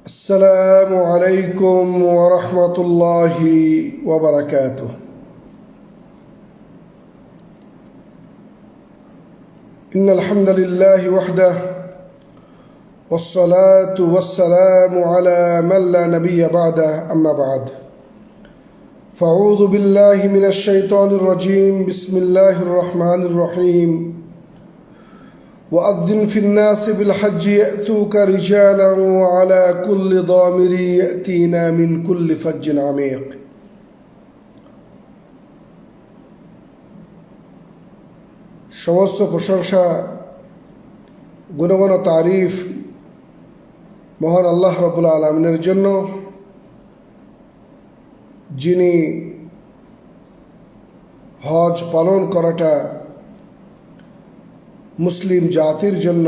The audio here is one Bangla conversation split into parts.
السلام عليكم ورحمة الله وبركاته. إن الحمد لله وحده والصلاة والسلام على من لا نبي بعده، أما بعد، فأعوذ بالله من الشيطان الرجيم. بسم الله الرحمن الرحيم. وأذن في الناس بالحج يأتوك رجالا وعلى كل ضامر يأتينا من كل فج عميق. সমস্ত প্রশংসা, গুণগান ও তারিফ মহান আল্লাহ রাব্বুল আলামিনের জন্য, যিনি হজ পালন করাটা মুসলিম জাতির জন্য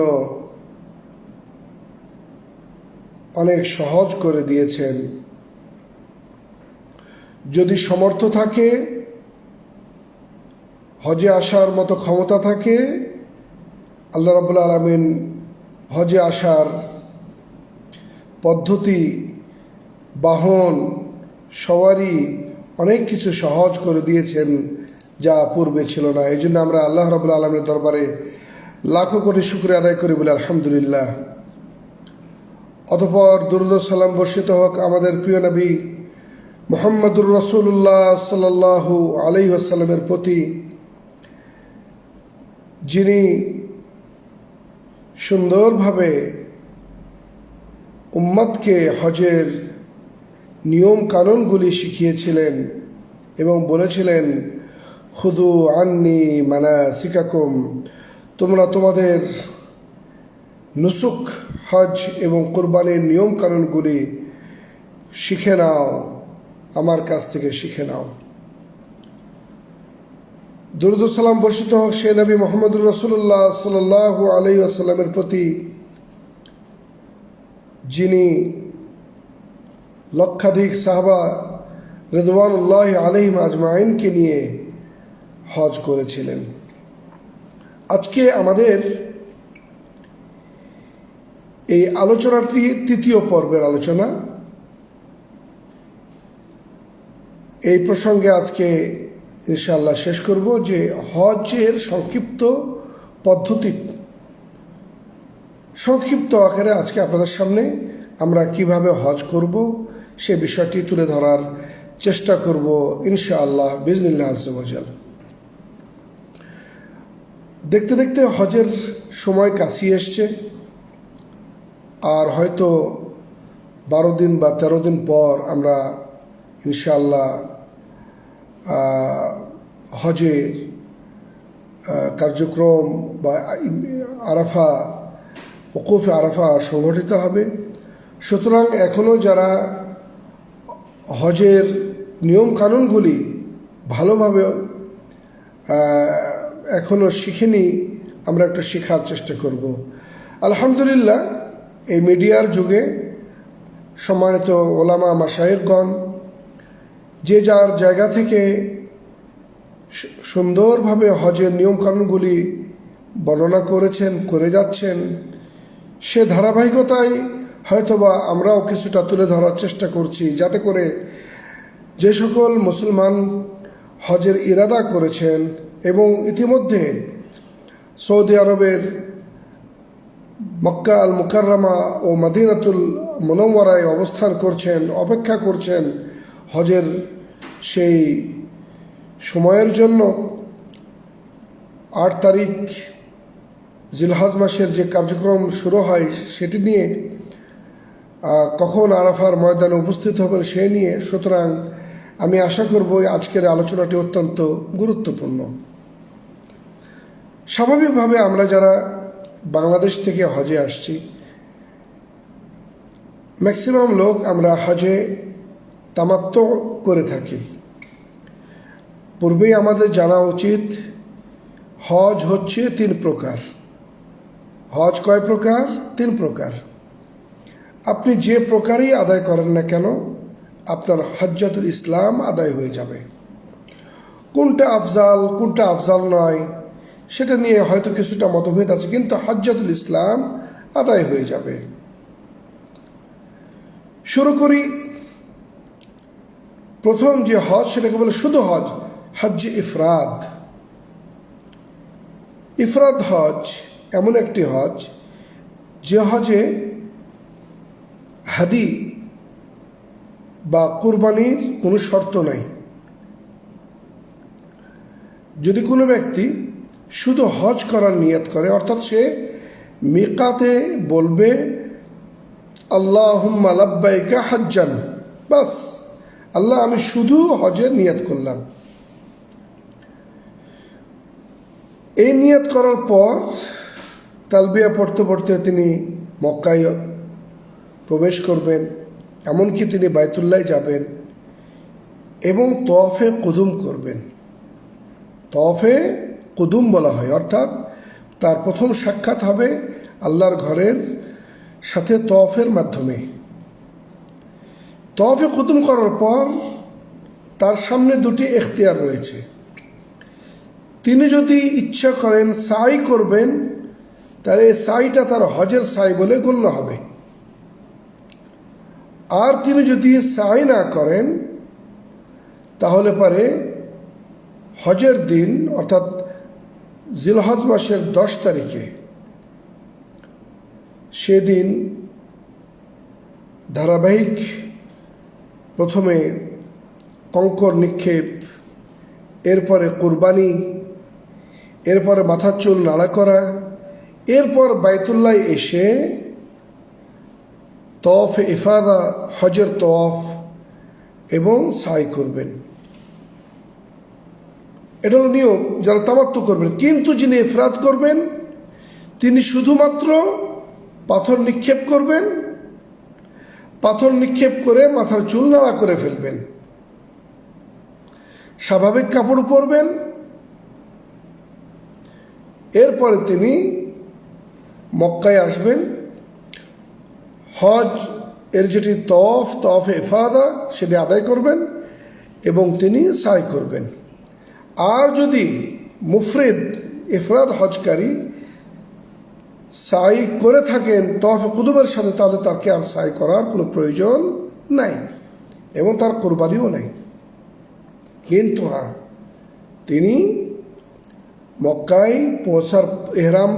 অনেক সহজ করে দিয়েছেন। যদি সামর্থ্য থাকে, হজে আসার মতো ক্ষমতা থাকে, আল্লাহ রাব্বুল আলামিন হজে আসার পদ্ধতি, বাহন, সওয়ারি অনেক কিছু সহজ করে দিয়েছেন, যা পূর্বে ছিল না। এই জন্য আমরা আল্লাহ রাব্বুল আলামিনের দরবারে লাখো কোটি শুকরিয়া আদায় করি বলে আলহামদুলিল্লাহ। অতঃপর দুরূদ ও সালাম বর্ষিত হোক আমাদের প্রিয় নবী মুহাম্মদুর রাসূলুল্লাহ সাল্লাল্লাহু আলাইহি ওয়াসাল্লামের প্রতি, যিনি সুন্দরভাবে উম্মতকে হজের নিয়ম কানুনগুলি শিখিয়েছিলেন এবং বলেছিলেন, খুদু আন্নি মানাসিকাকুম, তোমরা তোমাদের নুসুক, হজ এবং কুরবানির নিয়ম কানুনগুলি শিখে নাও, আমার কাছ থেকে শিখে নাও। দুরূদ ও সালাম বর্ষিত হোক সে নবী মুহাম্মদুর রাসূলুল্লাহ সাল্লাল্লাহু আলাইহি ওয়াসাল্লামের প্রতি, যিনি লক্ষাধিক সাহাবা রিদওয়ানুল্লাহি আলাইহিম আজমাইনকে নিয়ে হজ করেছিলেন। আজকে আমাদের এই আলোচনাটি তৃতীয় পর্বের আলোচনা। এই প্রসঙ্গে আজকে ইনশাআল্লাহ শেষ করব যে হজের সংক্ষিপ্ত পদ্ধতি, সংক্ষিপ্ত আকারে আজকে আপনাদের সামনে আমরা কিভাবে হজ করব সে বিষয়টি তুলে ধরার চেষ্টা করব ইনশাআল্লাহ বিইজনিল্লাহ আযজা ওয়া জাল। দেখতে দেখতে হজের সময় কাছিয়ে এসছে, আর হয়তো 12 দিন বা 13 দিন পর আমরা ইনশাআল্লাহ হজের কার্যক্রম বা আরাফা, ওকুফে আরাফা সংগঠিত হবে। সুতরাং এখনও যারা হজের নিয়ম কানুনগুলি ভালোভাবে এখনও শিখিনি, আমরা একটু শেখার চেষ্টা করব। আলহামদুলিল্লাহ, এই মিডিয়ার যুগে সম্মানিত ওলামা মাশায়েখগণ যে যার জায়গা থেকে সুন্দরভাবে হজের নিয়মকানুনগুলি বর্ণনা করেছেন, করে যাচ্ছেন, সে ধারাবাহিকতায় হয়তোবা আমরাও কিছুটা তুলে ধরার চেষ্টা করছি, যাতে করে যে সকল মুসলমান হজের ইরাদা করেছেন এবং ইতিমধ্যে সৌদি আরবের মক্কা আল মুকাররমা ও মদিনাতুল মুনাওয়ারায় অবস্থান করছেন, অপেক্ষা করছেন হজের সেই সময়ের জন্য, 8 তারিখ জিলহজ মাসের যে কার্যক্রম শুরু হয় সেটি নিয়ে, কখন আরাফার ময়দানে উপস্থিত হবেন সে নিয়ে। সুতরাং আমি আশা করব আজকের আলোচনাটি অত্যন্ত গুরুত্বপূর্ণ। স্বাভাবিকভাবে আমরা যারা বাংলাদেশ থেকে হজে আসছি, ম্যাক্সিমাম লোক আমরা হজে তামাত্তু করে থাকি। পূর্বেই আমাদের জানা উচিত, হজ হচ্ছে 3 প্রকার। হজ কয় প্রকার? 3 প্রকার। আপনি যে প্রকারই আদায় করেন না কেন, আপনার হজ্জাতুল ইসলাম আদায় হয়ে যাবে। কোনটা আফজাল, কোনটা আফজাল নয়, সেটা নিয়ে হয়তো কিছুটা মতভেদ আছে, কিন্তু হজ্জাতুল ইসলাম আদায় হয়ে যাবে। শুরু করি। প্রথম যে হজ সেটাকে বলে শুধু হজ, হজ্জে ইফরাদ। ইফরাদ হজ এমন একটি হজ যে হজে হাদি বা কুরবানির কোনো শর্ত নাই। যদি কোনো ব্যক্তি শুধু হজ করার নিয়ত করে, অর্থাৎ সে মিকাতে বলবে আল্লাহুম্মা লাব্বাইকা হাজ্জান, বাস, আল্লাহ আমি শুধু হজের নিয়ত করলাম। এই নিয়ত করার পর তালবিয়া পড়তে পড়তে তিনি মক্কায় প্রবেশ করবেন, এমনকি তিনি বাইতুল্লাহ যাবেন এবং তওয়াফে কুদুম করবেন। তওয়াফে কুদুম বলা হয়, অর্থাৎ তার প্রথম সাক্ষাৎ হবে আল্লাহর ঘরের সাথে তওয়াফের মাধ্যমে। তওয়াফে কুদুম করার পর তার সামনে দুটি এখতিয়ার রয়েছে। তিনি যদি ইচ্ছা করেন সাই করবেন, তাহলে এই সাইটা তার হজের সাই বলে গণ্য হবে। আর তিনি যদি সাই না করেন, তাহলে পরে হজের দিন অর্থাৎ জিলহজ মাসের 10 তারিখে সেদিন ধারাবাহিক প্রথমে কঙ্কর নিক্ষেপ, এরপরে কুরবানি, এরপরে মাথার চুল নাড়া করা, এরপর বাইতুল্লাহ এসে তওয়াফ ইফাদা, হজের তওয়াফ এবং সাই করবেন। এটা হলো নিয়ম যারা তামাত্তু করবেন। কিন্তু যিনি ইফরাদ করবেন তিনি শুধুমাত্র পাথর নিক্ষেপ করবেন, পাথর নিক্ষেপ করে মাথার চুল নাড়া করে ফেলবেন, স্বাভাবিক কাপড় পরবেন। এরপরে তিনি মক্কায় আসবেন, হজ এর যেটি তওয়াফ ইফাদা সেটি আদায় করবেন এবং তিনি সাই করবেন। আর যদি মুফরিদ ইফরাদ হজকারী সাই করে থাকেন তওয়াফে কুদুমের সাথে, তাহলে তাকে আর সাই করার কোনো প্রয়োজন নাই এবং তার কোরবানিও নাই। কিন্তু হ্যাঁ, তিনি মক্কায় পৌঁছার এহরাম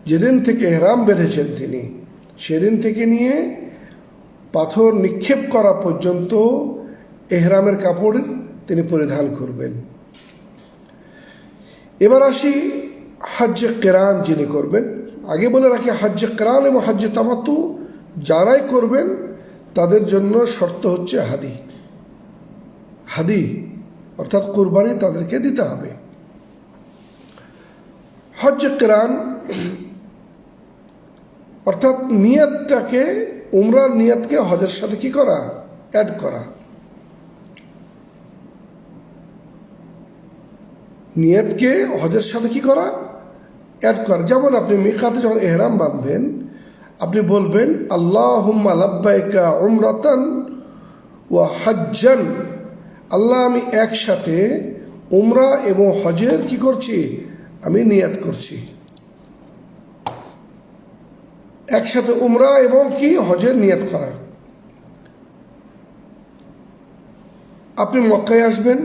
যেদিন থেকে এহরাম বেঁধেছেন তিনি সেদিন থেকে নিয়ে পাথর নিক্ষেপ করা পর্যন্ত এহরামের কাপড় তিনি পরিধান করবেন। এবার আসি হজ্জে কিরান যিনি করবেন। আগে বলে রাখি, হজ্জে কিরান এবং হজ্জে তামাত্তু যারাই করবেন তাদের জন্য শর্ত হচ্ছে হাদি অর্থাৎ কুরবানি তাদেরকে দিতে হবে। হজ্জে কিরান অর্থাৎ নিয়তটাকে, উমরার নিয়তকে হজের সাথে কি করা, অ্যাড করা। নিয়তকে হজের সাথে কি করা, অ্যাড করা। যেমন আপনি মিকাতে যখন এহরাম বাঁধবেন, আপনি বলবেন আল্লাহুম্মা লাব্বাইকা উমরাতান ওয়া হজ্জান, আল্লাহ আমি একসাথে উমরা এবং হজের কি করছি, আমি নিয়ত করছি। একসাথে উমরা এবং কি হজের নিয়ত করা। আপনি মক্কায় আসবেন,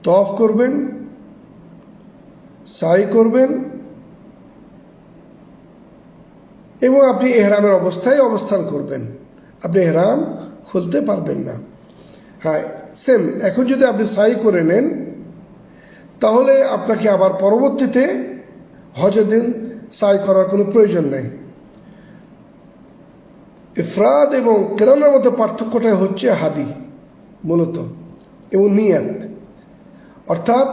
তওয়াফ করবেন, সাই করবেন এবং আপনি এহরামের অবস্থায় অবস্থান করবেন। আপনি এহরাম খুলতে পারবেন না। হ্যাঁ, সেম এখন যদি আপনি সাই করে নেন, তাহলে আপনাকে আবার পরবর্তীতে হজের দিন সাই করার কোনো প্রয়োজন নেই। ইফরাদ এবং কিরানের মধ্যে পার্থক্যটা হচ্ছে হাদি মূলত এবং নিয়াত। অর্থাৎ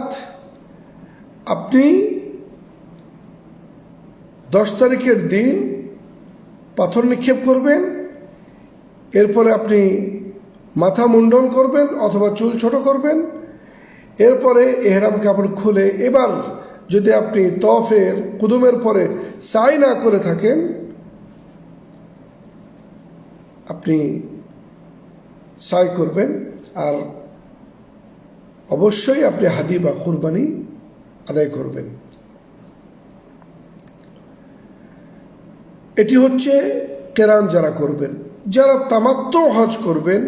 আপনি 10 তারিখের দিন পাথর নিক্ষেপ করবেন, এরপরে আপনি মাথা মুন্ডন করবেন অথবা চুল ছোট করবেন, এরপরে এহরাম কাপড় খুলে এবার যদি আপনি তওয়াফের কুদুমের পরে সাই না করে থাকেন, আপনি সাই করবেন। আর অবশ্যই আপনি হাদি বা কুরবানি আদায় করবেন। এটি হচ্ছে কেরান যারা করবেন, যারা তামাত্তু হজ করবেন,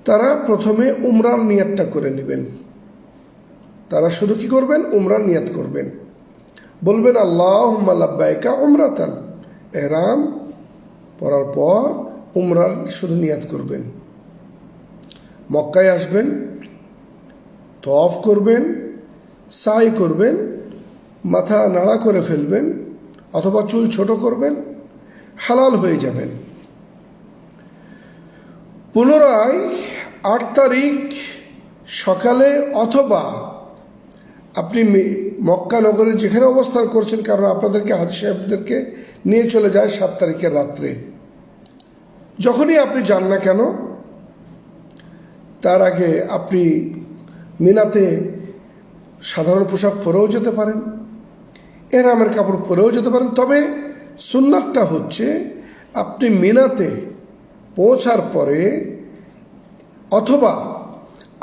তারা প্রথমে উমরার নিয়তটা করে নেবেন। তারা শুধু কি করবেন? উমরার নিয়ত করবেন। বলবেন আল্লাহুম্মা লাব্বাইকা উমরাতান, ইহরাম পরার পর উমরার শুধু নিয়ত করবেন। মক্কায় আসবেন, তওয়াফ করবেন, সাই করবেন, মাথা নাড়া করে ফেলবেন অথবা চুল ছোট করবেন, হালাল হয়ে যাবেন। পুনরায় 8 তারিখ সকালে অথবা আপনি মক্কা নগরে যেখানে অবস্থান করছেন, কারণ আপনাদেরকে হাজী সাহেবদেরকে নিয়ে চলে যায় 7 তারিখের রাত্রে, যখনই আপনি যান না কেন তার আগে আপনি মিনাতে সাধারণ পোশাক পরেও যেতে পারেন, ইহরামের কাপড় পরেও যেতে পারেন। তবে সুন্নাতটা হচ্ছে আপনি মিনাতে পৌঁছার পরে অথবা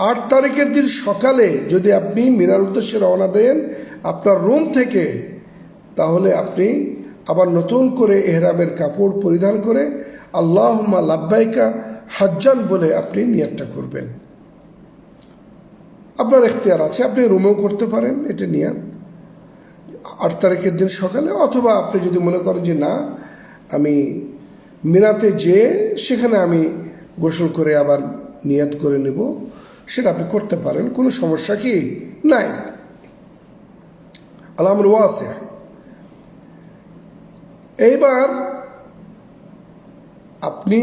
8 তারিখের দিন সকালে যদি আপনি মিনার উদ্দেশ্যে রওনা দেন আপনার রুম থেকে, তাহলে আপনি আবার নতুন করে ইহরামের কাপড় পরিধান করে আল্লাহুম্মা লাব্বাইকা হাজ্জান বলে আপনি নিয়তটা করবেন। আপনার এখতিয়ার আছে, আপনি রুমেও করতে পারেন এটা নিয়ত 8 তারিখের দিন সকালে, অথবা আপনি যদি মনে করেন যে না আমি মিনাতে যেয়ে সেখানে আমি গোসল করে আবার নিয়ত করে নেব, সেটা আপনি করতে পারেন, কোনো সমস্যা কি নাই। আল-আমর ওয়াসি'আ। এইবার আপনি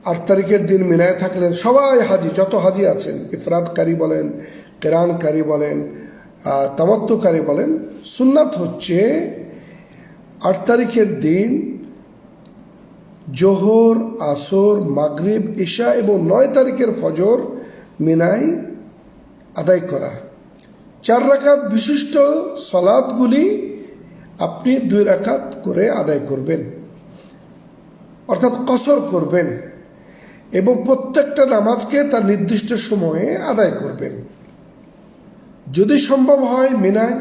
8 তারিখের দিন মিনায় থাকলেন, সবাই হাজি, যত হাজি আছেন, ইফরাদকারী বলেন, কেরানকারী বলেন, তামাত্তুকারী বলেন, সুন্নাত হচ্ছে 8 তারিখের দিন জোহর, আসর, মাগরিব, ইশা এবং 9 তারিখের ফজর মিনায় আদায় করা। 4 রাকাত বিশিষ্ট সালাতগুলি আপনি 2 রাকাত করে আদায় করবেন, অর্থাৎ কসর করবেন, এবং প্রত্যেকটা নামাজকে তার নির্দিষ্ট সময়ে আদায় করবেন। যদি সম্ভব হয় মিনায়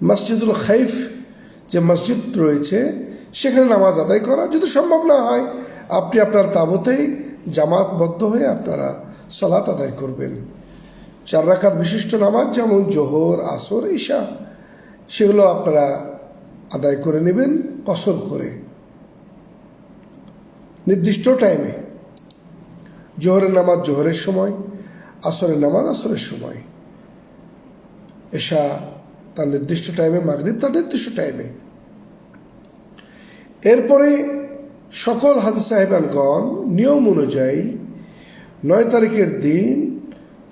মসজিদুল খাইফ যে মসজিদ রয়েছে সেখানে নামাজ আদায় করা, যদি সম্ভব না হয় আপনি আপনার তাঁবুতেই জামাতবদ্ধ হয়ে আপনারা সালাত আদায় করবেন। 4 রাকাত বিশিষ্ট নামাজ যেমন জোহর, আসর, ইশা, সেগুলো আপনারা আদায় করে নেবেন কসর করে নির্দিষ্ট টাইমে। জোহরের নামাজ জোহরের সময়, আসরের নামাজ আসরের সময়, ইশা তার নির্দিষ্ট টাইমে, মাগরিব তার নির্দিষ্ট টাইমে। এরপরে সকল হাজী সাহেবানগণ নিয়ম অনুযায়ী 9 তারিখের দিন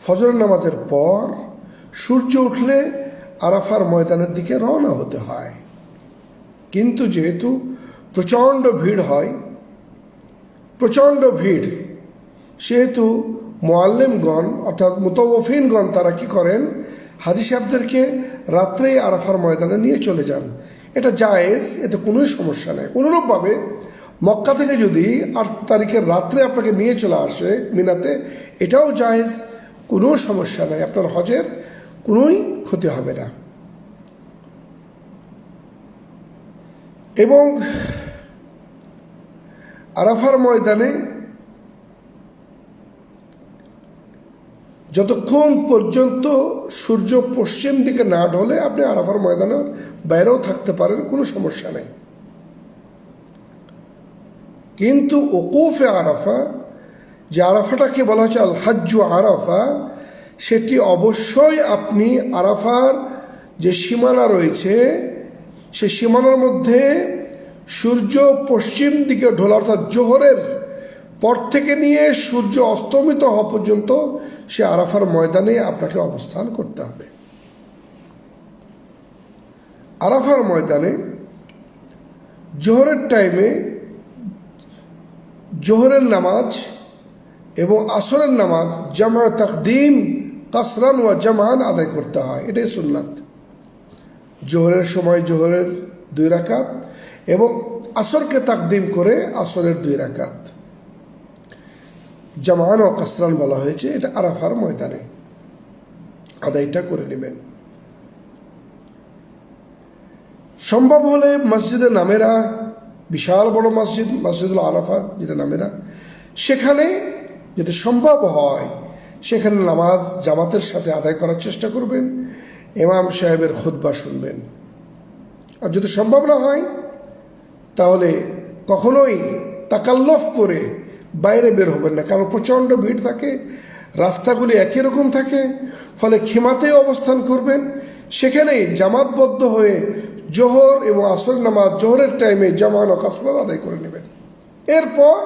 ফজরের নামাজের পর সূর্য উঠলে আরাফার ময়দানের দিকে রওনা হতে হয়। কিন্তু যেহেতু প্রচণ্ড ভিড় হয়, প্রচণ্ড ভিড়, সেহেতু মুআল্লিমগণ অর্থাৎ মুতাওয়াফিনগণ তারা কি করেন, হাজী সাহেবদেরকে রাত্রেই আরাফার ময়দানে নিয়ে চলে যান। এটা জায়েজ, এতে কোনো সমস্যা নেই। অনুরূপভাবে মক্কা থেকে যদি 8 তারিখের রাত্রে আপনাকে নিয়ে চলে আসে মিনাতে, এটাও জায়েজ, কোনো সমস্যা নেই, আপনার হজের কোনোই ক্ষতি হবে না। এবং আরাফার ময়দানে যতক্ষণ পর্যন্ত সূর্য পশ্চিম দিকে না ঢলে আপনি আরাফার ময়দানের বাইরেও থাকতে পারেন, কোনো সমস্যা নেই। কিন্তু ওকুফে আরাফা, যে আরাফাটাকে বলা হচ্ছে আল হাজ্জু আরাফা, সেটি অবশ্যই আপনি আরাফার যে সীমানা রয়েছে সে সীমানার মধ্যে সূর্য পশ্চিম দিকে ঢোলা অর্থাৎ জোহরের পর থেকে নিয়ে সূর্য অস্তমিত হওয়া পর্যন্ত সে আরাফার ময়দানে আপনাকে অবস্থান করতে হবে। আরাফার ময়দানে জোহরের টাইমে জোহরের নামাজ এবং আসরের নামাজ জামা তাকদিম কাসরান ওয়া জামান আদায় করতে হয়, এটাই সুন্নাত। জোহরের সময় জোহরের 2 রাকাত এবং আসরকে তাকদিম করে আসরের 2 রাকাত, জামান ও কাসরান বলা হয়েছে, এটা আরাফার ময়দানে আদায়টা করে নেবেন। সম্ভব হলে মসজিদে নামেরা বিশাল বড় মসজিদ, মসজিদুল আরাফা যেটা নামে না, সেখানে যদি সম্ভব হয় সেখানে নামাজ জামাতের সাথে আদায় করার চেষ্টা করবেন, ইমাম সাহেবের খুতবা শুনবেন। আর যদি সম্ভব না হয় তাহলে কখনোই তাকাল্লুফ করে বাইরে বের হবেন না, কারণ প্রচণ্ড ভিড় থাকে, রাস্তাগুলি একই রকম থাকে, ফলে খিমাতে অবস্থান করবেন। সেখানেই জামাতবদ্ধ হয়ে জোহর এবং আসর নামাজ, জোহরের টাইমে জামান ও কাসর আদায় করে নেবেন। এরপর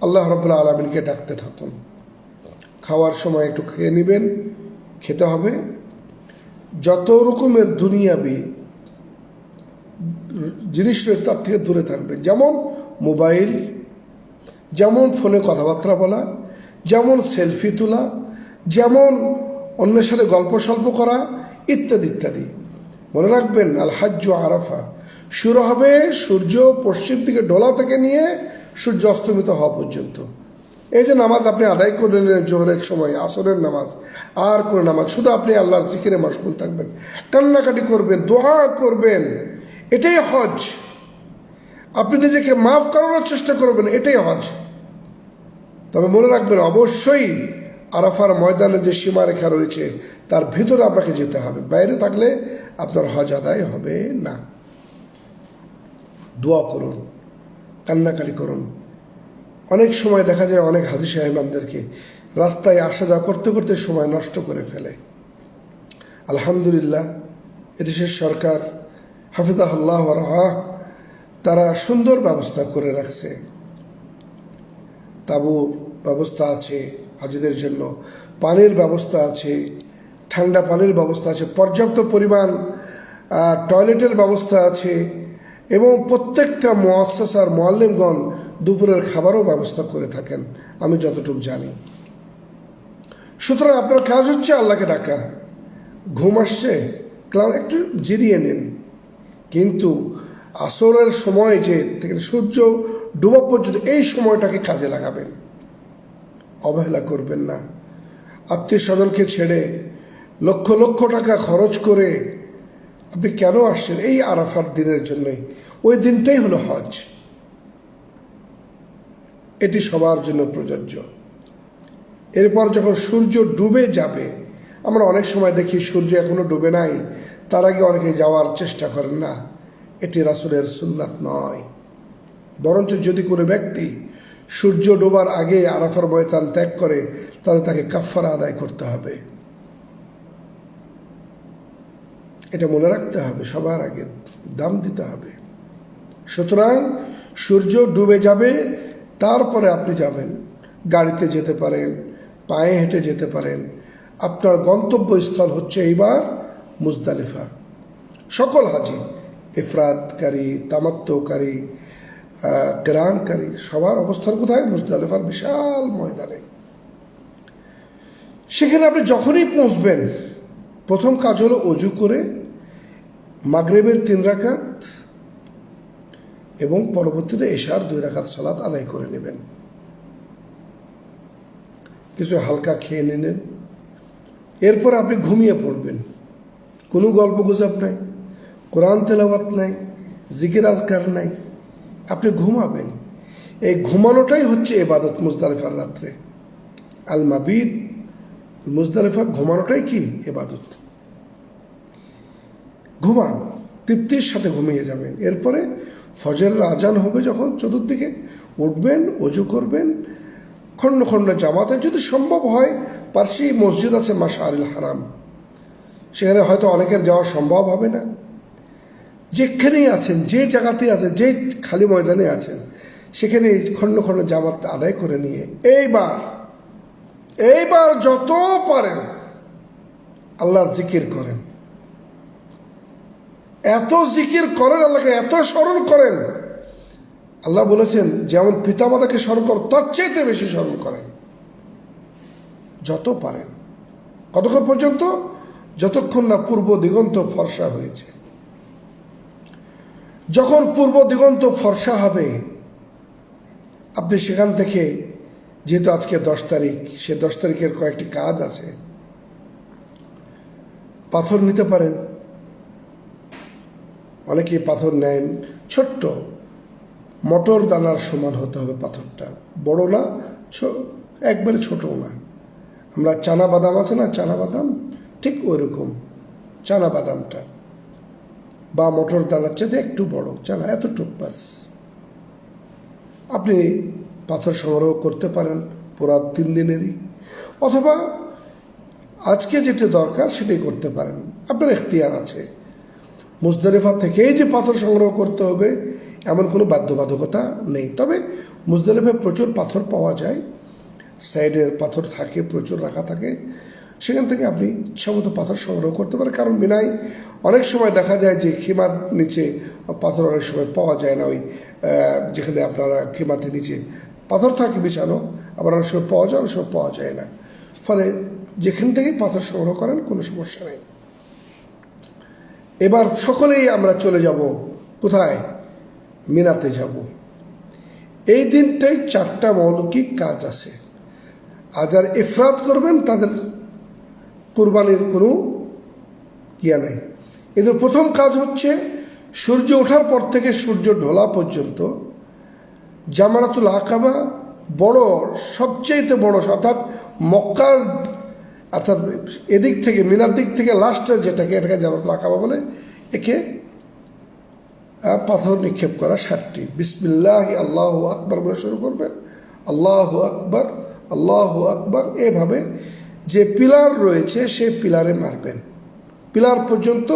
আল্লাহ রাব্বুল আলামিনকে ডাকতে থাকুন। খাওয়ার সময় একটু খেয়ে নেবেন, খেতে হবে। যত রকমের দুনিয়াবি জিনিস রয়েছে তার থেকে দূরে থাকবেন, যেমন মোবাইল, যেমন ফোনে কথাবার্তা বলা, যেমন সেলফি তোলা, যেমন অন্যের সাথে গল্প সল্প করা, ইত্যাদি ইত্যাদি। মনে রাখবেন আল হাজ্জু আরাফা শুরু হবে সূর্য পশ্চিম দিকে ডোলা থেকে নিয়ে সূর্য অস্তমিত হওয়া পর্যন্ত। এই যে নামাজ আপনি আদায় করে নিলেন জোহরের সময়, আসরের নামাজ, আর কোনো নামাজ, শুধু আপনি আল্লাহর জিকিরে মশগুল থাকবেন, কান্নাকাটি করবেন, দোয়া করবেন, এটাই হজ। আপনি নিজেকে মাফ করানোর চেষ্টা করবেন, এটাই হজ। তবে মনে রাখবেন অবশ্যই আরাফার ময়দানের যে সীমারেখা রয়েছে তার ভিতরে আপনাকে যেতে হবে, বাইরে থাকলে আপনার হজ আদায় হবে না। দোয়া করুন, কান্নাকাটি করুন। অনেক সময় দেখা যায় অনেক হাজী সাহেবানদেরকে রাস্তায় আসা যাওয়া করতে করতে সময় নষ্ট করে ফেলে। আলহামদুলিল্লাহ এদেশের সরকার হাফিজাহুল্লাহ ওয়া রাআহ তারা সুন্দর ব্যবস্থা করে রাখছে। তাবু ব্যবস্থা আছে হাজীদের জন্য, পানির ব্যবস্থা আছে, ঠান্ডা পানির ব্যবস্থা আছে, পর্যাপ্ত পরিমাণ টয়লেটের ব্যবস্থা আছে, এবং প্রত্যেকটা মুআসসাসার মুআল্লিমগণ দুপুরের খাবারও ব্যবস্থা করে থাকেন আমি যতটুকু জানি। সুতরাং আপনার কাজ হচ্ছে আল্লাহকে ডাকা। ঘুম আসছে, একটু জিরিয়ে নিন, কিন্তু আসরের সময় যে থেকে সূর্য ডুবা পর্যন্ত এই সময়টাকে কাজে লাগাবেন, অবহেলা করবেন না। আত্মীয় স্বজনকে ছেড়ে লক্ষ লক্ষ টাকা খরচ করে আপনি কেন আসছেন? এই আরাফার দিনের জন্যই। ওই দিনটাই হলো হজ, এটি সবার জন্য প্রযোজ্য। এরপর যখন সূর্য ডুবে যাবে, আমরা অনেক সময় দেখি সূর্য এখনো ডুবে নাই, তার আগে অনেকে যাওয়ার চেষ্টা করেন না, এটি রাসূলের সুন্নাত নয়। বরঞ্চ যদি কোনো ব্যক্তি সূর্য ডোবার আগে আরাফার ময়দান ত্যাগ করে তাহলে তাকে কাফারা আদায় করতে হবে। এটা মনে রাখতে হবে, সবার আগে দাম দিতে হবে। সুতরাং সূর্য ডুবে যাবে, তারপরে আপনি যাবেন। গাড়িতে যেতে পারেন, পায়ে হেঁটে যেতে পারেন। আপনার গন্তব্যস্থল হচ্ছে এইবার মুজদালিফা। সকল হাজি, ইফরাদকারী, তামাত্তুকারী, কিরানকারী, সবার অবস্থান কোথায়? মুজদালিফার বিশাল ময়দানে। সেখানে আপনি যখনই পৌঁছবেন, প্রথম কাজ হলো অজু করে মাগরিবের 3 রাকাত এবং পরবর্তীতে এশার 2 রাকাত সালাত আদায় করে নেবেন। কিছু হালকা খেয়ে নিলেন, এরপর আপনি ঘুমিয়ে পড়বেন। কোনো গল্প গুজব নাই, কোরআন তেলাওয়াত নাই, জিকির আজকার নাই, আপনি ঘুমাবেন। এই ঘুমানোটাই হচ্ছে ইবাদত মুজদালিফার রাত্রে। আল মাবিদ মুজদালিফা, ঘুমানোটাই কি ইবাদত। ঘুমান, তৃপ্তির সাথে ঘুমিয়ে যাবেন। এরপরে ফজরের আজান হবে যখন, চতুর্দিকে উঠবেন, অজু করবেন, খণ্ড খণ্ড জামাতে যদি সম্ভব হয়। পার্শ্বেই মসজিদ আছে মাশআরিল হারাম, সেখানে হয়তো অনেকের যাওয়া সম্ভব হবে না। যেখানেই আছেন, যে জায়গাতেই আছেন, যে খালি ময়দানে আছেন, সেখানে খণ্ড খণ্ড জামাত আদায় করে নিয়ে এইবার যত পারেন আল্লাহর জিকির করেন। এত জিকির করেন, আল্লাহকে এত স্মরণ করেন। আল্লাহ বলেছেন যেমন পিতামাতাকে স্মরণ করেন তার চাইতে বেশি স্মরণ করেন, যত পারেন। কতক্ষণ পর্যন্ত? যতক্ষণ না পূর্ব দিগন্ত ফর্সা হয়েছে। যখন পূর্ব দিগন্ত ফর্সা হবে, আপনি সেখান থেকে, যেহেতু আজকে 10 তারিখ, সে 10 তারিখের কয়েকটি কাজ আছে। পাথর নিতে পারেন, অনেকেই পাথর নেন, ছোট্ট মটর দানার সমান হতে হবে পাথরটা, বড় না, একবারে ছোটও না। আমরা চানা বাদাম আছে না, চানা বাদাম, ঠিক ওইরকম চানা বাদামটা, বা মটর দানার চেয়ে একটু বড় চানা, এতটুক বাস। আপনি পাথর সংগ্রহ করতে পারেন পুরা 3 দিনেরই, অথবা আজকে যেটা দরকার সেটাই করতে পারেন, আপনার এখতিয়ার আছে। মুজদালিফা থেকেই যে পাথর সংগ্রহ করতে হবে এমন কোনো বাধ্যবাধকতা নেই। তবে মুজদালিফায় প্রচুর পাথর পাওয়া যায়, সাইডের পাথর থাকে, প্রচুর রাখা থাকে, সেখান থেকে আপনি ইচ্ছামতো পাথর সংগ্রহ করতে পারেন। কারণ মিনায় অনেক সময় দেখা যায় যে খিমার নিচে পাথর অনেক সময় পাওয়া যায় না, ওই যেখানে আপনারা খিমাতে নিচে পাথর থাকে বিছানো, আবার অনেক সময় পাওয়া যায়, অনেক সময় পাওয়া যায় না। ফলে যেখান থেকেই পাথর সংগ্রহ করেন কোনো সমস্যা নেই। এবার সকলেই আমরা চলে যাব কোথায়? মিনাতে যাব। এই দিনটাই 4টা মৌলিক কাজ আছে। আর যারা ইফরাদ করবেন তাদের কুরবানির কোনো ইয়া নেই। এদের প্রথম কাজ হচ্ছে সূর্য ওঠার পর থেকে সূর্য ঢোলা পর্যন্ত জামারাতুল আকাবা, বড়, সবচেয়ে বড়, অর্থাৎ মক্কার, অর্থাৎ এদিক থেকে মিনার দিক থেকে লাস্টের যেটাকে, এটাকে জামারাতুল আকাবা বলে। একে পাথর নিক্ষেপ করা 7টি। বিসমিল্লাহ আল্লাহু আকবার বলে শুরু করবেন, আল্লাহু আকবার, আল্লাহু আকবার, এভাবে যে পিলার রয়েছে সেই পিলারে মারবেন। পিলার পর্যন্ত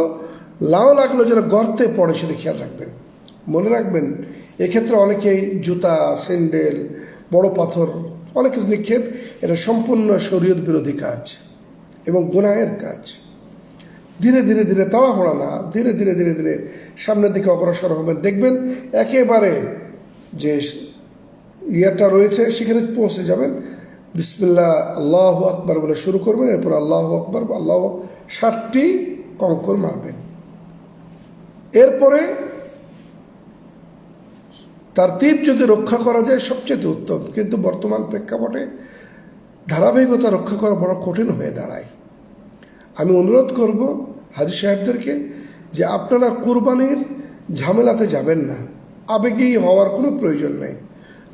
লাউ লাগলো যেন গর্তে পড়ে সেটা খেয়াল রাখবেন। মনে রাখবেন এক্ষেত্রে অনেকেই জুতা, স্যান্ডেল, বড় পাথর অনেক কিছু নিক্ষেপ, এটা সম্পূর্ণ শরীয়ত বিরোধী কাজ এবং গুনাহের কাজ। ধীরে ধীরে ধীরে, তাড়াহুড়া না, ধীরে ধীরে ধীরে ধীরে সামনের দিকে অগ্রসর হবেন। দেখবেন একেবারে যে ইয়েটা রয়েছে সেখানে পৌঁছে যাবেন। বিসমিল্লাহ আল্লাহু আকবার বলে শুরু করবেন, এরপর আল্লাহু আকবার, আল্লাহ 7টি কঙ্কর মারবেন। এরপরে তার তীর যদি রক্ষা করা যায় সবচেয়ে উত্তম, কিন্তু বর্তমান প্রেক্ষাপটে ধারাবাহিকতা রক্ষা করা বড় কঠিন হয়ে দাঁড়ায়। আমি অনুরোধ করব হাজী সাহেবদেরকে যে আপনারা কুরবানির ঝামেলাতে যাবেন না, আবেগী হওয়ার কোনো প্রয়োজন নেই।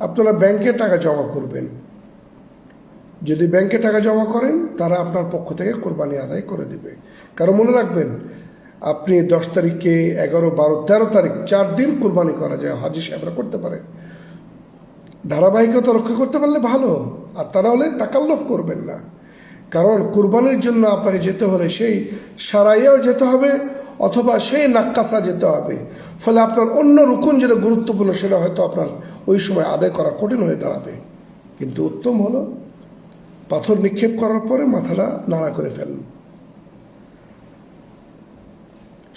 আপনারা ব্যাংকে টাকা জমা করবেন, যদি ব্যাংকে টাকা জমা করেন তারা আপনার পক্ষ থেকে কোরবানি আদায় করে দেবে। কারণ মনে রাখবেন আপনি 10 তারিখে, 11, 12, 13 তারিখ 4 দিন কোরবানি করা যায়, হাজী সাহেবরা করতে পারে। ধারাবাহিকতা রক্ষা করতে পারলে ভালো, আর তারা হলে তাকাল্লুফ করবেন না। কারণ কুরবানির জন্য আপনাকে যেতে হলে সেই সারাইয়াও যেতে হবে, অথবা সেই নাক্কাসা যেতে হবে। ফলে আপনার অন্য রুকুন যেটা গুরুত্বপূর্ণ সেটা হয়তো আপনার ওই সময় আদায় করা কঠিন হয়ে দাঁড়াবে। কিন্তু উত্তম হলো পাথর নিক্ষেপ করার পরে মাথাটা নাড়া করে ফেলুন,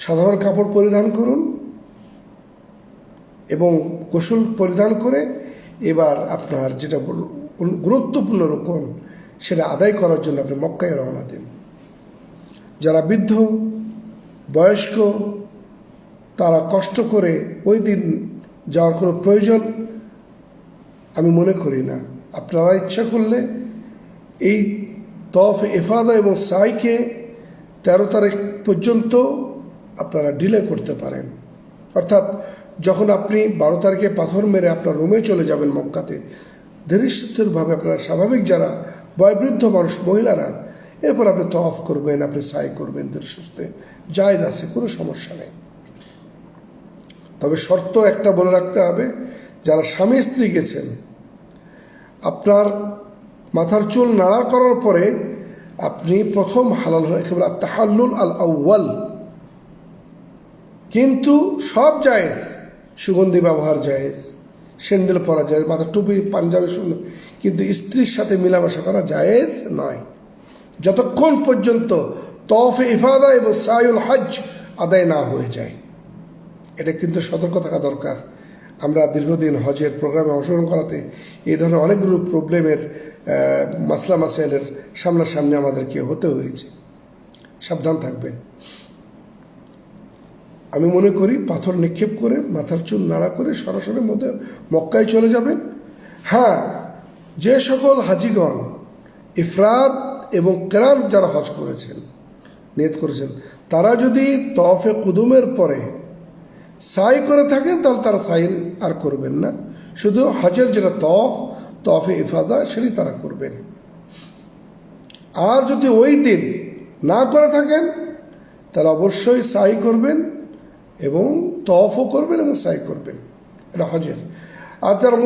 সাধারণ কাপড় পরিধান করুন এবং গোসল পরিধান করে এবার আপনার যেটা গুরুত্বপূর্ণ রুকুন সেটা আদায় করার জন্য আপনি মক্কায় রওনা দিন। যারা বৃদ্ধ, বয়স্ক, তারা কষ্ট করে ওই দিন যাওয়ার কোনো প্রয়োজন আমি মনে করি না। আপনারা ইচ্ছা করলে এই তওয়াফ ইফাদা এবং সাইকে 13 তারিখ পর্যন্ত আপনারা ডিলে করতে পারেন। অর্থাৎ যখন আপনি 12 তারিখে পাথর মেরে আপনার রুমে চলে যাবেন মক্কাতে, ধীরস্থিরভাবে আপনারা স্বাভাবিক যারা বয়োবৃদ্ধ মানুষ, মহিলারা, এরপর আপনি তওয়াফ করবেন, আপনি সাই করবেন, ধীরে সুস্থে জায়েজ আছে, কোনো সমস্যা নেই। তবে শর্ত একটা বলে রাখতে হবে, যারা স্বামী স্ত্রী গেছেন, আপনার মাথার চুল নাড়া করার পরে আপনি প্রথম হালাল একেবারে তাহাল্লুল আল আউয়াল, কিন্তু সব জায়েজ, সুগন্ধি ব্যবহার জায়েজ, স্যান্ডেল পরা জায়েজ, মাথার টুপি, পাঞ্জাবি সুন্দর, কিন্তু স্ত্রীর সাথে মেলামেশা করা জায়েজ নয় যতক্ষণ পর্যন্ত তওয়াফে ইফাদা এবং সাইউল হজ আদায় না হয়ে যায়। এটা কিন্তু সতর্ক থাকা দরকার। আমরা দীর্ঘদিন হজের প্রোগ্রামে অংশগ্রহণ করাতে এই ধরনের অনেকগুলো প্রবলেমের মাসলা মাসাইলের সামনাসামনি আমাদেরকে হতে হয়েছে। সাবধান থাকবেন। আমি মনে করি পাথর নিক্ষেপ করে মাথার চুল নাড়া করে সরাসরি মক্কায় চলে যাবেন। হ্যাঁ, যে সকল হাজিগণ ইফরাদ এবং কেরান যারা হজ করেছেন, নিয়ত করেছেন, তারা যদি তওয়াফে কুদুমের পরে সাই করে থাকেন তাহলে তারা সাই আর করবেন না, শুধু হজের যেটা তফে ইফাদা সেটি তারা করবেন। আর যদি ওই দিন না করে থাকেন তাহলে অবশ্যই সাই করবেন এবং তফও করবেন এবং সাই করবেন, এটা হজের। আর যারা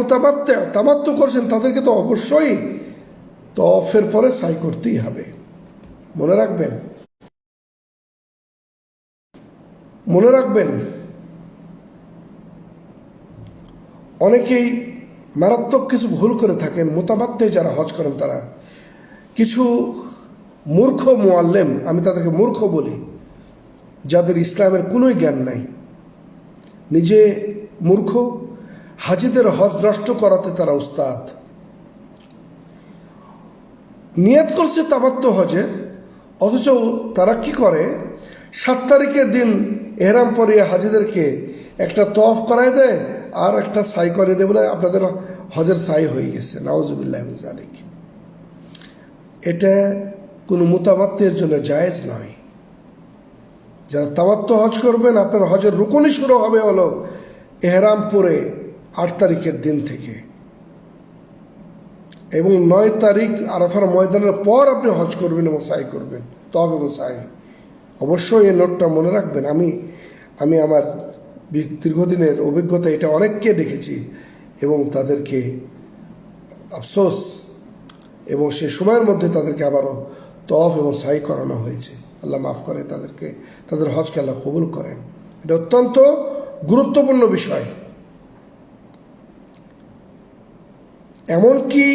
তামাত্তু করছেন তাদেরকে তো অবশ্যই তফের পরে সাই করতেই হবে। মনে রাখবেন অনেকেই মারাত্মক কিছু ভুল করে থাকেন। মুতামাত্তে যারা হজ করেন তারা কিছু মূর্খ মুআল্লিম, আমি তাদেরকে মূর্খ বলি, যাদের ইসলামের কোনোই জ্ঞান নাই, নিজে মূর্খ, হাজিদের হজ নষ্ট করাতে তারা উস্তাদ। নিয়ত করছে তামাত্তু হজের, অথচ তারা কি করে 7 তারিখের দিন এহরাম পরিয়ে হাজিদেরকে একটা তওয়াফ করাই দেয় আর একটা সাই করে দেয় বলে আপনাদের হজের সাই হয়ে গেছে। নাউজুবিল্লাহ মিন যালিক। এটা কোনো মুতামাত্তির জন্য জায়েজ নয়। যারা তামাত্তু হজ করবেন আপনার হজের রুকনই শুরু হবে হলো এহরাম পরে 8 তারিখের দিন থেকে, এবং 9 তারিখ আরাফার ময়দানের পর আপনি হজ করবেন এবং সাই করবেন, তওয়াফ এবং সাই। অবশ্যই এই নোটটা মনে রাখবেন। আমি আমার দীর্ঘদিনের অভিজ্ঞতা এটা অনেককে দেখেছি এবং তাদেরকে আফসোস, এবং সে সময়ের মধ্যে তাদেরকে আবারও তওয়াফ এবং সাই করানো হয়েছে। আল্লাহ মাফ করে তাদেরকে, তাদের হজকে আল্লাহ কবুল করেন। এটা অত্যন্ত গুরুত্বপূর্ণ বিষয়। এমনকি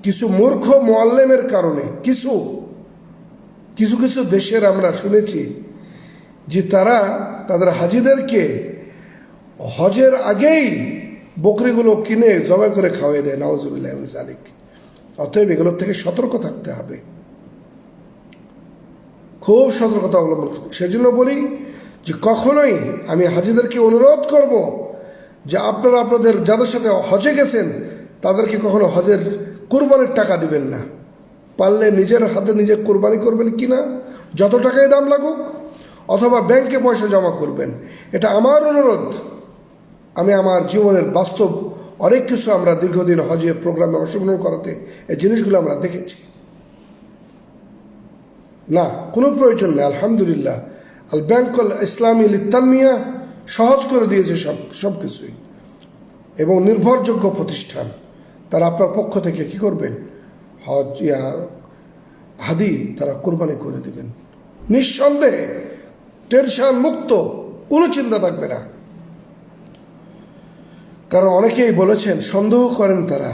কিছু মূর্খ মুআল্লিমের কারণে কিছু কিছু দেশের আমরা শুনেছি যে তারা তাদের হাজিদেরকে হজের আগেই বকরিগুলো কিনে জবাই করে খাওয়াই দেয়। নাউজুবিল্লাহ মিন যালিক। অতএব এগুলোর থেকে সতর্ক থাকতে হবে, খুব সতর্কতা অবলম্বন করতে। সেজন্য বলি যে কখনোই আমি হাজিদেরকে অনুরোধ করব যে আপনারা আপনাদের যাদের সাথে হজে গেছেন তাদেরকে কখনো হজের কুরবানির টাকা দিবেন না। পারলে নিজের হাতে নিজে কুরবানি করবেন কিনা, যত টাকাই দাম লাগুক, অথবা ব্যাংকে পয়সা জমা করবেন। এটা আমার অনুরোধ। আমি আমার জীবনের বাস্তব অনেক কিছু আমরা দীর্ঘদিন হজের প্রোগ্রামে অংশগ্রহণ করাতে এই জিনিসগুলো আমরা দেখেছি। না, কোনো প্রয়োজন নেই। আলহামদুলিল্লাহ, আল ব্যাংকুল ইসলামী লিত্তানমিয়া সহজ করে দিয়েছে সব কিছুই, এবং নির্ভরযোগ্য প্রতিষ্ঠান। তারা আপনার পক্ষ থেকে কি করবেন, হজ হাদি তারা কোরবানি করে দেবেন নিঃসন্দেহে, টেনশন মুক্ত, কোনো চিন্তা থাকবে না। কারণ অনেকেই বলেছেন, সন্দেহ করেন তারা,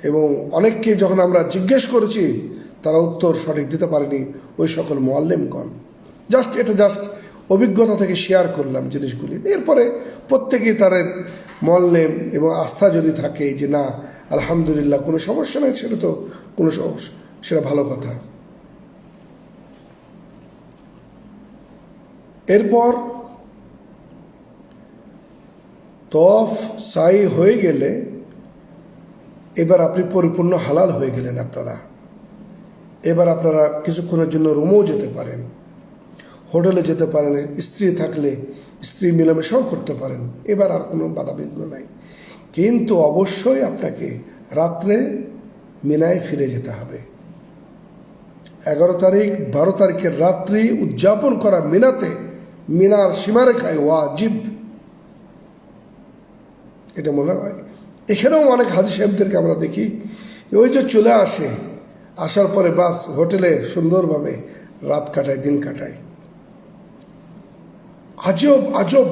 এবং অনেককে যখন আমরা জিজ্ঞেস করেছি তারা উত্তর সঠিক দিতে পারেনি ওই সকল মুআল্লিমগণ। এটা জাস্ট অভিজ্ঞতা থেকে শেয়ার করলাম জিনিসগুলি। এরপরে প্রত্যেকেই তাদের মুআল্লিম এবং আস্থা যদি থাকে যে না আলহামদুলিল্লাহ কোনো সমস্যা নেই, সেটা তো কোনো সমস্যা, সেটা ভালো কথা। এরপর তওয়াফ সাই হয়ে গেলে এবার আপনি পরিপূর্ণ হালাল হয়ে গেলেন। এবার আপনারা কিছুক্ষণের জন্য রুমেও যেতে পারেন, হোটেলে যেতে পারেন, স্ত্রী থাকলে স্ত্রী মিলামেশাও করতে পারেন। এবার আর কোনো বাধাবিঘ্ন নাই। কিন্তু অবশ্যই আপনাকে রাত্রে মিনায় ফিরে যেতে হবে। 11 তারিখ 12 তারিখের রাত্রি উদযাপন করা মিনাতে, মিনার সীমারেখায় ওয়াজিব, এটা মনে হয়। এখানেও অনেক হাজি সাহেবদেরকে আমরা দেখি ওই যে চলে আসার পরে বাস হোটেলে সুন্দরভাবে রাত কাটায়, দিন কাটায়। আজব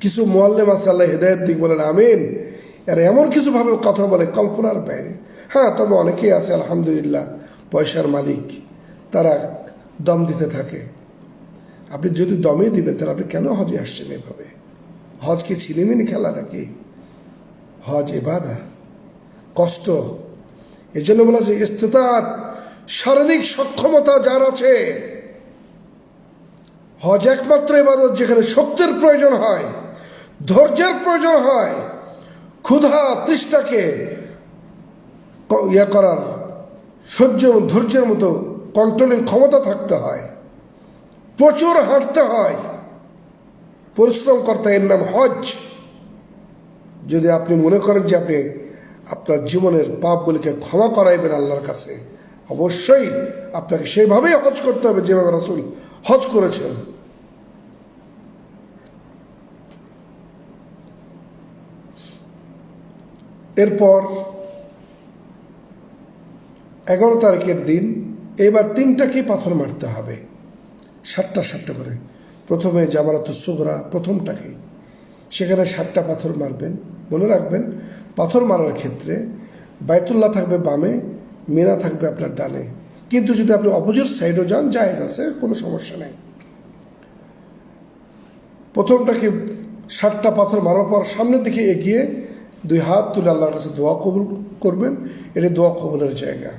কিছু মুআল্লিম আছে, আল্লাহ হিদায়াত দিক, বলেন আমিন। এরা এমন কিছু ভাবে কথা বলে কল্পনার বাইরে। হ্যাঁ, তবে অনেকেই আছে আলহামদুলিল্লাহ পয়সার মালিক, তারা দম দিতে থাকে। আপনি যদি দমে দিবেন তাহলে আপনি কেন হজে আসছেন এভাবে? হজ কি ছিনিমিনি খেলা নাকি? হজ ইবাদা, কষ্ট। এই জন্য বলা যায় ইস্তেতাআত, শারীরিক সক্ষমতা যার আছে, হজ একমাত্র ইবাদত যেখানে শক্তির প্রয়োজন হয়, ধৈর্যের প্রয়োজন হয়, ক্ষুধা তৃষ্ণাকে করার সহ্য এবং ধৈর্যের মতো কন্ট্রোলিং ক্ষমতা থাকতে হয়, প্রচুর হাঁটতে হয়, পরিশ্রম কর্তা, এর নাম হজ। যদি আপনি মনে করেন যে আপনি আপনার জীবনের পাপগুলিকে ক্ষমা করাইবেন আল্লাহর কাছে, অবশ্যই আপনাকে সেইভাবেই হজ করতে হবে যেভাবে রাসূল হজ করেছেন। এরপর 11 তারিখের দিন এবার 3টাকে পাথর মারতে হবে, 7টা করে। প্রথমে জামারাতুস সুগরা, প্রথমটাকে, সেখানে 7টা পাথর মারবেন। মনে রাখবেন, পাথর মারার ক্ষেত্রে বাইতুল্লাহ থাকবে বামে, মিনা থাকবে আপনার ডানে। কিন্তু যদি আপনি অপোজিট সাইডও যান, জায়েজ আছে, কোনো সমস্যা নেই। প্রথমটাকে 7টা পাথর মারার পর সামনের দিকে এগিয়ে 2 হাত তুলে আল্লাহর কাছে দোয়া কবুল করবেন। এটি দোয়া কবুলের জায়গা।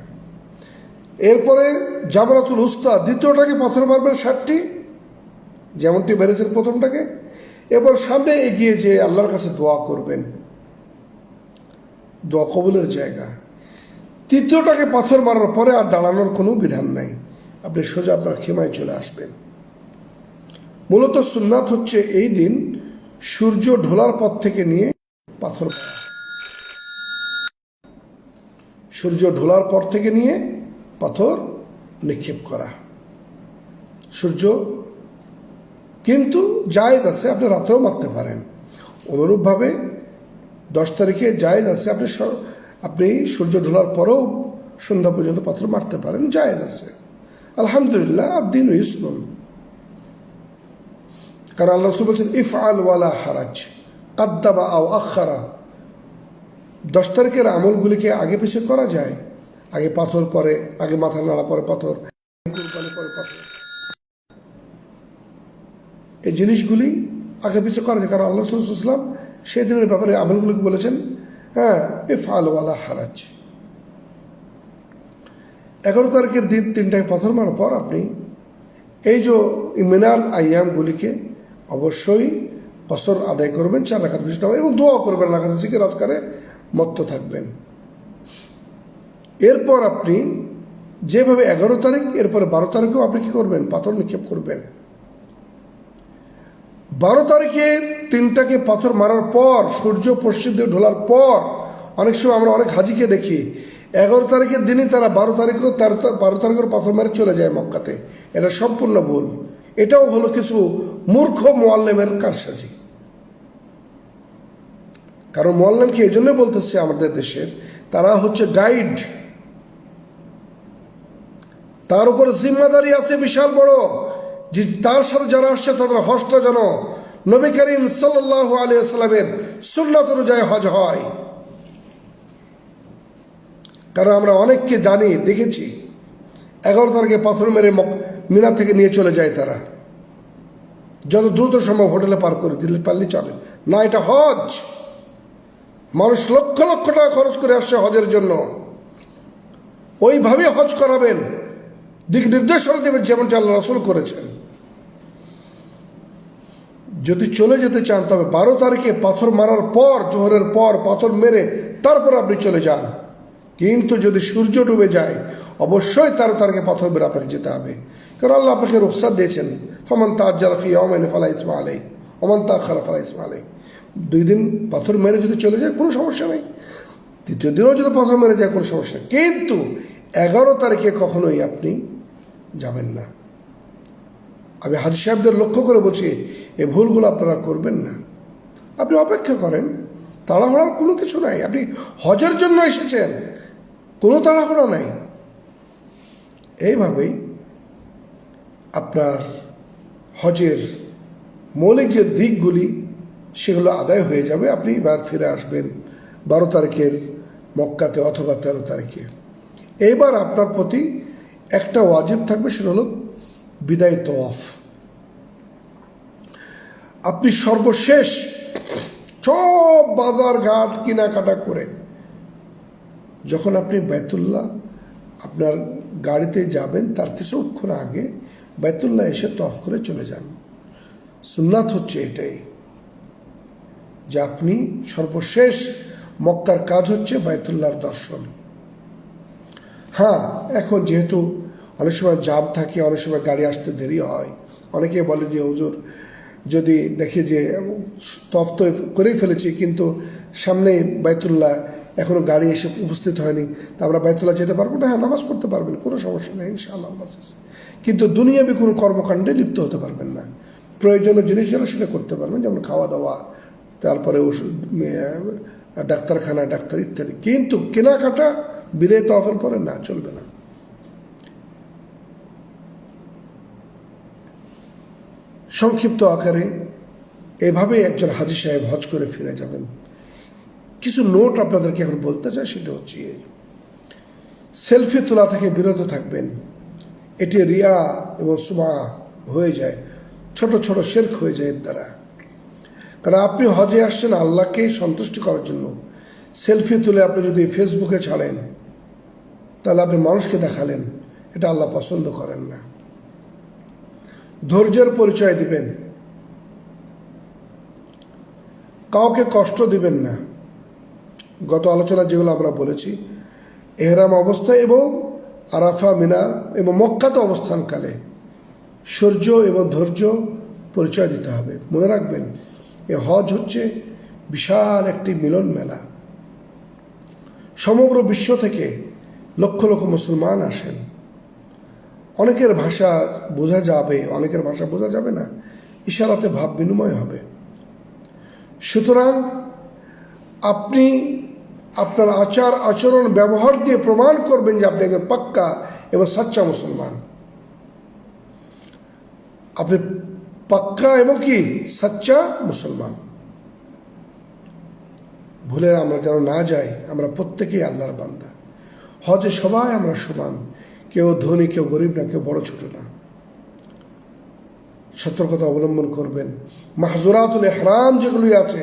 এরপরে জামরাতুল উস্তা, দ্বিতীয়টাকে পাথর মারবেন 7টি, যেমনটি মেরেছেন প্রথমটাকে। এরপর সামনে এগিয়ে যে আল্লাহর কাছে দোয়া করবেন, দোয়া কবুলের জায়গা। তৃতীয়টাকে পাথর মারার পরে আর দাঁড়ানোর কোনো বিধান নাই, আপনি সোজা আপনার খেমায় চলে আসবেন। মূলত সুন্নাত হচ্ছে এই দিন সূর্য ঢোলার পর থেকে নিয়ে পাথর, সূর্য ঢোলার পর থেকে নিয়ে পাথর নিক্ষেপ করা। সূর্য কিন্তু জায়েজ আছে, আপনি রাতেও মারতে পারেন। অনুরূপভাবে 10 তারিখে জায়েজ আছে, আপনি সূর্য ঢোলার পরেও সন্ধ্যা পর্যন্ত পাথর মারতে পারেন, জায়েজ আছে। আলহামদুলিল্লাহ, আদ-দীন ইউসরুন। কারণ আল্লাহ রাসূল বলছেন ইফআল ওয়ালা হারাজ, কাদ্দামা আও আখারা। 10 তারিখের আমলগুলিকে আগে পিছিয়ে করা যায়, আগে পাথর পরে, আগে মাথা নাড়া পরে পাথর, কুরবানি পরে পাথর, এই জিনিসগুলি আগে পিছিয়ে করা যায়। কারণ আল্লাহ রাসূল সাল্লাল্লাহু আলাইহি ওয়াসাল্লাম সেই দিনের ব্যাপারে আমলগুলিকে বলেছেন ইফআল ওয়ালা হারাজ। 11 তারিখের দিন 3টায় পাথর মারার পর আপনি এই যে মিনাল আইয়ামগুলিকে অবশ্যই কসর আদায় করবেন, 4 রাকাত বিশিষ্ট, এবং দোয়া করবেন, আল্লাহর কাছে জিকির আজকারে মত্ত থাকবেন। এরপর আপনি যেভাবে 11 তারিখ, এরপরে 12 তারিখেও আপনি কি করবেন? পাথর নিক্ষেপ করবেন। 12 তারিখে 3টাকে পাথর মারার পর, সূর্য পশ্চিম দিকে ঢোলার পর, অনেক সময় আমরা অনেক হাজিকে দেখি 11 তারিখের দিনই তারা 12 তারিখের পাথর মেরে চলে যায় মক্কাতে। এটা সম্পূর্ণ ভুল। এটাও হলো কিছু মূর্খ মুআল্লিমের কারসাজি। কারণ মুআল্লিমকে এই জন্য বলতেছে আমাদের দেশের, তারা হচ্ছে গাইড, তার উপর জিম্মাদারি আছে বিশাল বড়, যে তার সাথে যারা আসছে তাদের হজটা যেন নবী করিম সাল্লাল্লাহু আলাইহি ওয়াসাল্লামের সুন্নাত অনুযায়ী হজ হয়। কারণ আমরা অনেককে জানি, দেখেছি 11 তারিখে পাথর মেরে মিনা থেকে নিয়ে চলে যায় তারা, যত দ্রুত সম্ভব হোটেলে পার করে দিলে পারলে চলে না। এটা হজ, মানুষ লক্ষ লক্ষ টাকা খরচ করে আসছে হজের জন্য। ওইভাবে হজ করাবেন, দিক নির্দেশনা দেবেন যেমনটা আল্লাহ রাসূল করেছেন। যদি চলে যেতে চান তবে 12 তারিখে পাথর মারার পর, জোহরের পর পাথর মেরে তারপর আপনি চলে যান। কিন্তু যদি সূর্য ডুবে যায়, অবশ্যই 13 তারিখে পাথর মেরে আপনাকে যেতে হবে। কারণ আল্লাহ আপনাকে রুখসাত দিয়েছেন, ফামান তাআজ্জালা ফি ইয়াওমাইন ফালা ইসমা আলাইহি ওয়া মান তাআখারা ফালা ইসমা আলাইহি। 2 দিন পাথর মেরে যদি চলে যায় কোনো সমস্যা নেই, 3য় দিনও যদি পাথর মেরে যায় কোনো সমস্যা নেই। কিন্তু 11 তারিখে কখনোই আপনি যাবেন না। আমি হাজী সাহেবদের লক্ষ্য করে বলছি, এই ভুলগুলো আপনারা করবেন না। আপনি অপেক্ষা করেন, তাড়াহুড়ার কোনো কিছু নাই। আপনি হজের জন্য এসেছেন, কোনো তাড়াহুড়া নাই। এইভাবেই আপনার হজের মৌলিক যে দিকগুলি সেগুলো আদায় হয়ে যাবে। আপনি এবার ফিরে আসবেন 12 তারিখের মক্কাতে অথবা 13 তারিখে। এইবার আপনার প্রতি একটা ওয়াজিব থাকবে, সেটা হলো বিদায় তওয়াফ। আপনি সর্বশেষ সব বাজার ঘাট কেনাকাটা করে যখন আপনি বাইতুল্লাহ আপনার গাড়িতে যাবেন, তার কিছুক্ষণ আগে বাইতুল্লাহ এসে তওয়াফ করে চলে যান। সুন্নাত হচ্ছে এটাই, যে আপনি সর্বশেষ মক্কার কাজ হচ্ছে বাইতুল্লাহর দর্শন। হ্যাঁ, এখন যেহেতু অনেক সময় জাম থাকে, অনেক সময় গাড়ি আসতে দেরি হয়, অনেকে বলে যে হুজুর যদি দেখি যে তফ তো করেই ফেলেছি, কিন্তু সামনে বাইতুল্লাহ এখনো গাড়ি এসে উপস্থিত হয়নি, তা আমরা বাইতুল্লাহ যেতে পারবো না? হ্যাঁ, নামাজ পড়তে পারবেন, কোনো সমস্যা নেই ইনশাআল্লাহ। কিন্তু দুনিয়াবি কোনো কর্মকাণ্ডে লিপ্ত হতে পারবেন না। প্রয়োজনীয় জিনিস যেন সেটা করতে পারবেন, যেমন খাওয়া দাওয়া, তারপরে ওষুধ, ডাক্তারখানা, ডাক্তার ইত্যাদি। কিন্তু কেনাকাটা বিদায় তওয়াফের পরে না, চলবে না। সংক্ষিপ্ত আকারে এভাবে একজন হাজী সাহেব হজ করে ফিরে যাবেন। কিছু নোট আপনাদেরকে এখন বলতে চাই, সেটা হচ্ছে সেলফি তোলা থেকে বিরত থাকবেন। এটি রিয়া এবং সুমা হয়ে যায়, ছোট ছোট শিরক হয়ে যায় এর দ্বারা। কারণ আপনি হজে আসছেন আল্লাহকে সন্তুষ্টি করার জন্য। সেলফি তুলে আপনি যদি ফেসবুকে ছাড়েন, তাহলে আপনি মানুষকে দেখালেন, এটা আল্লাহ পছন্দ করেন না। ধৈর্যের পরিচয় দিবেন, কাউকে কষ্ট দিবেন না। গত আলোচনা যেগুলো আমরা বলেছি, এহরাম অবস্থায় এবং আরাফা, মিনা এবং মক্কাতে অবস্থানকালে সূর্য এবং ধৈর্য পরিচয় দিতে হবে। মনে রাখবেন, এ হজ হচ্ছে বিশাল একটি মিলন মেলা। সমগ্র বিশ্ব থেকে লক্ষ লক্ষ মুসলমান আসেন। অনেকের ভাষা বোঝা যাবে, অনেকের ভাষা বোঝা যাবে না, ইশারাতে ভাব বিনিময় হবে। সুতরাং আপনি আপনার আচার আচরণ ব্যবহার দিয়ে প্রমাণ করবেন যে আপনি একজন পাক্কা এবং সাচ্চা মুসলমান। আপনি পাক্কা এবং কি সাচ্চা মুসলমান। ভুলে আমরা যেন না যাই, আমরা প্রত্যেকেই আল্লাহর বান্দা। হজে সবাই আমরা সমান, কেউ ধনী, কেউ গরিব না, কেউ বড় ছোট না। সতর্কতা অবলম্বন করবেন। মাহজুরাতুল ইহরাম যেগুলি আছে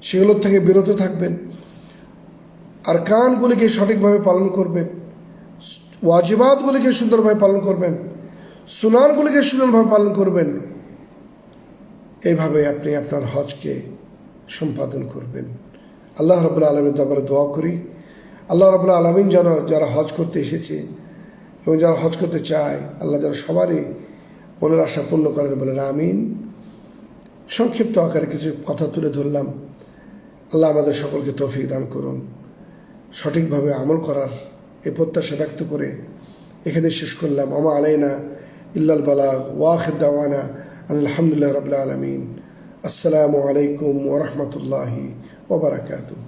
সেগুলোর থেকে বিরত থাকবেন। আর কানগুলিকে সঠিকভাবে পালন করবেন, ওয়াজিবাতগুলিকে সুন্দরভাবে পালন করবেন, সুনানগুলিকে সুন্দরভাবে পালন করবেন। এইভাবে আপনি আপনার হজকে সম্পাদন করবেন। আল্লাহ রাব্বুল আলামিনের দরবারে দোয়া করি, আল্লাহ রাব্বুল আলামিন যেন যারা হজ করতে এসেছে এবং যারা হজ করতে চায়, আল্লাহ যেন সবারই মনের আশা পূর্ণ করেন, বলেন আমিন। সংক্ষিপ্ত আকারে কিছু কথা তুলে ধরলাম। আল্লাহ আমাদের সকলকে তৌফিক দান করুন, সঠিকভাবে আমল করার এই প্রত্যাশা ব্যক্ত করে এখানে শেষ করলাম। আমা আলাইনা ইল্লাল বালাগ ওয়া আখির দাওয়ানা আলহামদুলিল্লাহি রাব্বিল আলামিন। আসসালামু আলাইকুম ওয়া রাহমাতুল্লাহি ওয়া বারাকাতুহু।